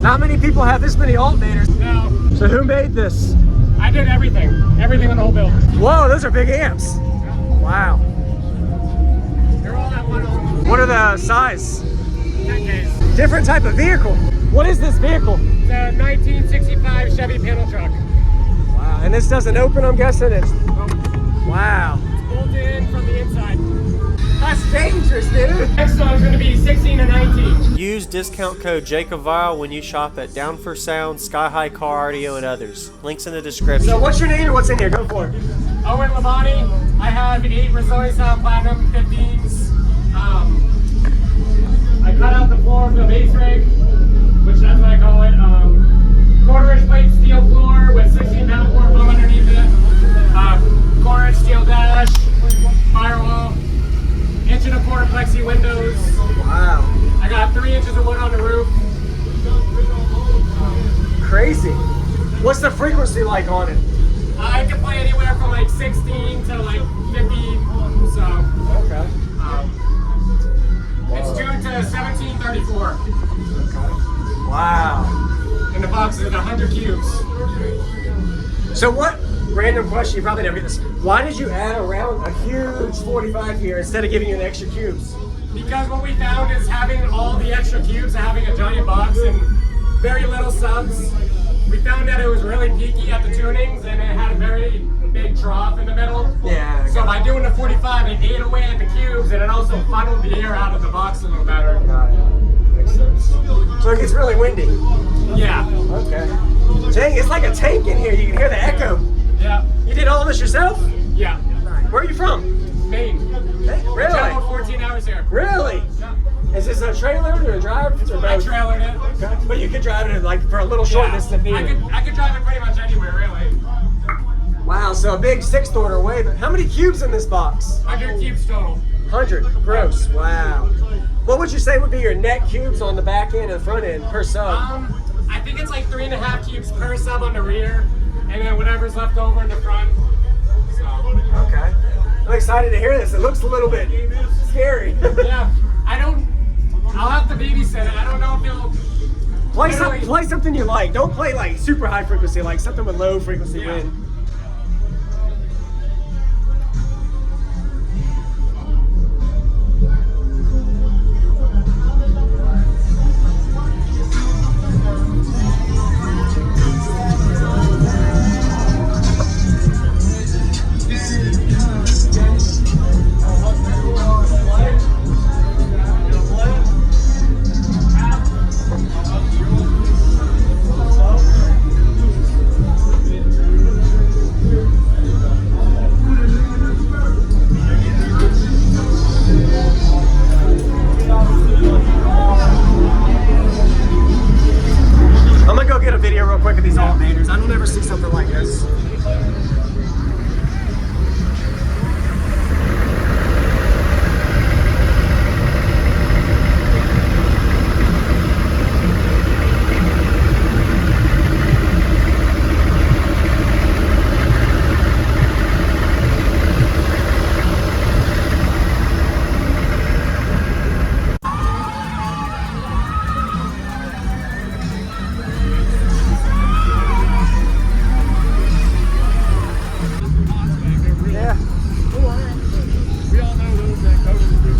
Not many people have this many alternators. No. So who made this? I did everything. Everything on the whole build. Whoa, those are big amps. Wow. They're all at one home. What are the size? 10Ks. Different type of vehicle. What is this vehicle? It's a 1965 Chevy panel truck. Wow, and this doesn't open, I'm guessing? Wow. It's bolted in from the inside. That's dangerous, dude. Next one is going to be 16 to 19. Use discount code JacobViral when you shop at Down for Sound, Sky High Car Audio, and others. Links in the description. So what's your name and what's in here? Go for it. Owen Labani. I have 8 Resilient Sound Platinum 15s. I cut out the floor of the base rig, which that's what I call it. Quarter-inch plate steel floor with 16-pound core foam underneath it. Quarter-inch steel dash, firewall, 1.25 plexi windows. Wow. I got 3 inches of wood on the roof. Crazy. What's the frequency like on it? I can play anywhere from like 16 to like 50. So Okay. it's tuned to 1734. Wow. And the box is at 100 cubes. So what, random question, you probably never get this. Why did you add around a huge 45 here instead of giving you an extra cubes? Because what we found is having all the extra cubes and having a giant box and very little subs, we found that it was really peaky at the tunings and it had a very big trough in the middle. Yeah. So by doing the 45, it ate away at the cubes and it also funneled the air out of the box a little better. Got it. Makes sense. So it gets really windy. Yeah. Okay. Dang, it's like a tank in here. You can hear the echo. Yeah. You did all this yourself? Yeah. Where are you from? Maine. Hey, Traveled really? 14 hours here. Really? Yeah. Is this a trailer or a drive? Or I both? trailered it. Okay. But you could drive it like for a little short distance if needed. I could drive it pretty much anywhere, really. Wow, so a big 6th order way, but how many cubes in this box? 100 cubes total. 100. Gross. Wow. What would you say would be your net cubes on the back end and the front end per sub? I think it's like 3.5 cubes per sub on the rear, and then whatever's left over in the front. So. Okay. I'm excited to hear this. It looks a little bit scary. Yeah. I'll have to babysit it. I don't know if it'll. Play something you like. Don't play like super high frequency, like something with low frequency Yeah. wind. I'm gonna go get a video real quick of these alternators. I don't ever see something like this. Yeah. We all know those that go to the group.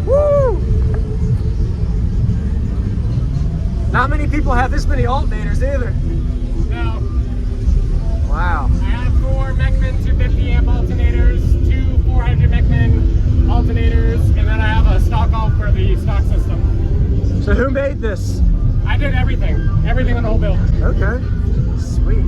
Woo! Not many people have this many alternators either. No. Wow. I have 4 Mechman 250 amp alternators, 2 400 Mechman alternators, and then I have a stock alt for the stock system. So who made this? I did everything. Everything on the whole build. Okay. Sweet.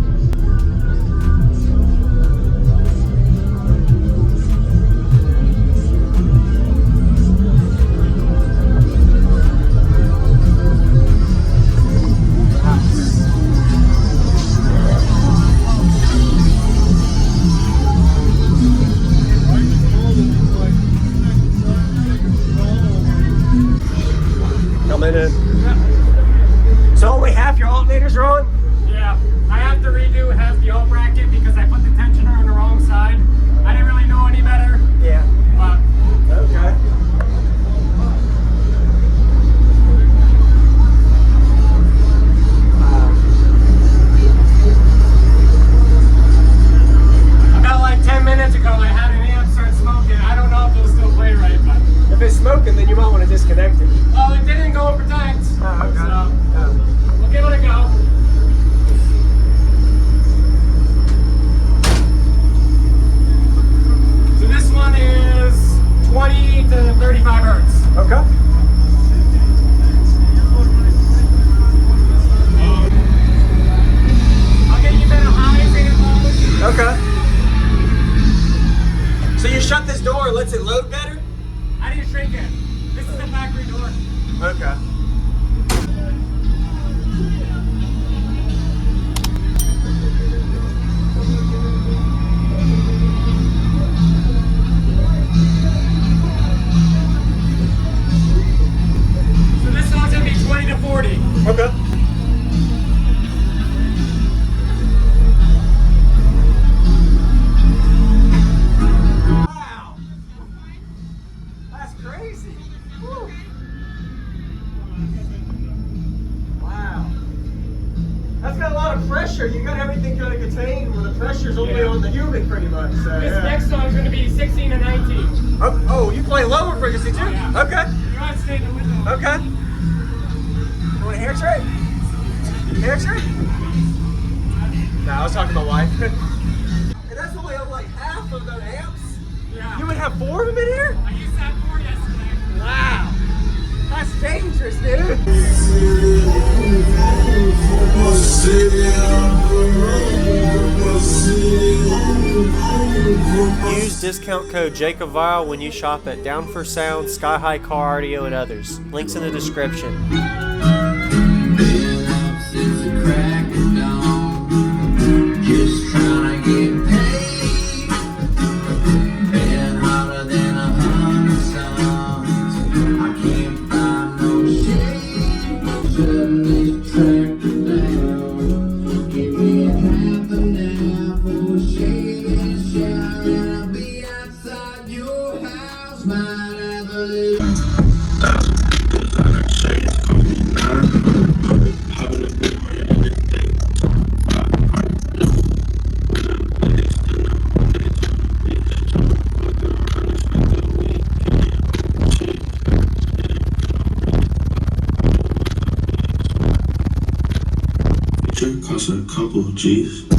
coming in. Yeah. So only half your alternators are on? Yeah. I have to redo half the alt bracket because I put the tensioner on the wrong side. I didn't really know any better. Yeah. But Okay. about like 10 minutes ago, I had an amp start smoking. I don't know if it'll still play right, but If it's smoking, then you might want to disconnect it. well, it didn't go protect. Oh, okay. So Oh. we'll give it a go. So this one is 20 to 35 hertz. Okay. I'll get you better highs and lows. Okay. So you shut this door, it lets it load better? I didn't shrink it. This is the factory door. Okay. So this one's gonna be 20 to 40. Okay. Wow. That's crazy. Woo. Wow. That's got a lot of pressure. You got everything kind of contained where the pressure's only Yeah. on the human pretty much. So, This yeah. next song's gonna be 16 to 19. Oh, you play lower frequency too? Yeah. Okay. You gotta stay in the window. Okay. You want a hair tray? Hair tray? No, I was talking to my wife. And that's only on like half of the amps? Yeah. You would have 4 of them in here? I used that 4 yesterday. Wow. That's dangerous, dude. Use discount code JacobViral when you shop at Down for Sound, Sky High Car Audio, and others. Links in the description. Cost a couple of G's.